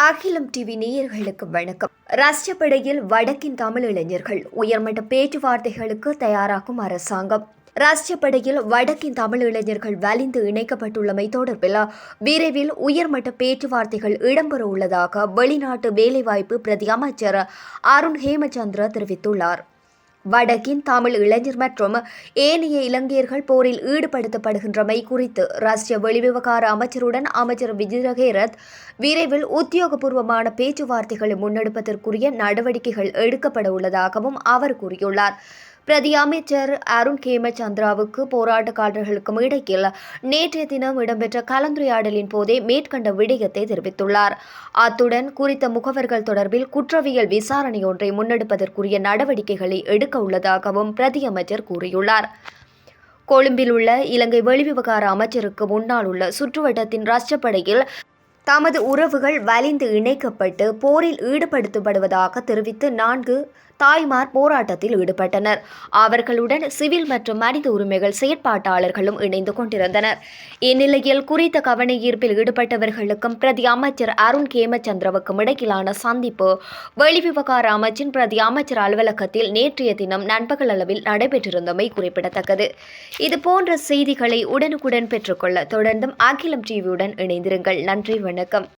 அகிலம் டிவி நேயர்களுக்கு வணக்கம். ராஷ்டிரப்படையில் வடக்கின் தமிழ் இளைஞர்கள் உயர்மட்ட பேச்சுவார்த்தைகளுக்கு தயாராகும் அரசாங்கம். ராஷ்டிரப்படையில் வடக்கின் தமிழ் இளைஞர்கள் வலிந்து இணைக்கப்பட்டுள்ளமை தொடர்பில் விரைவில் உயர்மட்ட பேச்சுவார்த்தைகள் இடம்பெற உள்ளதாக வெளிநாட்டு வேலைவாய்ப்பு பிரதி அமைச்சர் அருண் ஹேமச்சந்திர தெரிவித்துள்ளார். வடக்கின் தமிழ் இளைஞர் மற்றும் ஏனைய இலங்கையர்கள் போரில் ஈடுபடுத்தப்படுகின்றமை குறித்து ராஷ்டிரிய வெளிவிவகார அமைச்சருடன் அமைச்சர் விஜயகேரத் விரைவில் உத்தியோகபூர்வமான பேச்சுவார்த்தைகளை முன்னெடுப்பதற்குரிய நடவடிக்கைகள் எடுக்கப்பட உள்ளதாகவும் அவர் கூறியுள்ளார். பிரதி அமைச்சர் அருண் ஹேமச்சந்திராவுக்கு போராட்டக்காரர்களுக்கும் இடையில் நேற்றைய தினம் இடம்பெற்ற கலந்துரையாடலின் போதே மேற்கண்ட விடயத்தை தெரிவித்துள்ளார். அத்துடன் குறித்த முகவர்கள் தொடர்பில் குற்றவியல் விசாரணை ஒன்றை முன்னெடுப்பதற்குரிய நடவடிக்கைகளை எடுக்க உள்ளதாகவும் பிரதி அமைச்சர் கூறியுள்ளார். கொழும்பில் உள்ள இலங்கை வெளிவிவகார அமைச்சருக்கு முன்னால் உள்ள சுற்றுவட்டத்தின் ராஷ்டிரப்படையில் தமது உறவுகள் வலிந்து இணைக்கப்பட்டு போரில் ஈடுபடுத்தப்படுவதாக தெரிவித்து 4 தாய்மார் போராட்டத்தில் ஈடுபட்டனர். அவர்களுடன் சிவில் மற்றும் மனித உரிமைகள் செயற்பாட்டாளர்களும் இணைந்து கொண்டிருந்தனர். இந்நிலையில் குறித்த கவன ஈர்ப்பில் ஈடுபட்டவர்களுக்கும் பிரதி அமைச்சர் அருண் ஹேமச்சந்திரவுக்கும் இடையிலான சந்திப்பு வெளிவிவகார அமைச்சின் பிரதி அமைச்சர் அலுவலகத்தில் நேற்றைய தினம் நண்பகல் அளவில் நடைபெற்றிருந்தமை குறிப்பிடத்தக்கது. இதுபோன்ற செய்திகளை உடனுக்குடன் பெற்றுக்கொள்ள தொடர்ந்தும் அகிலம் டிவியுடன் இணைந்திருங்கள். நன்றி, வணக்கம்.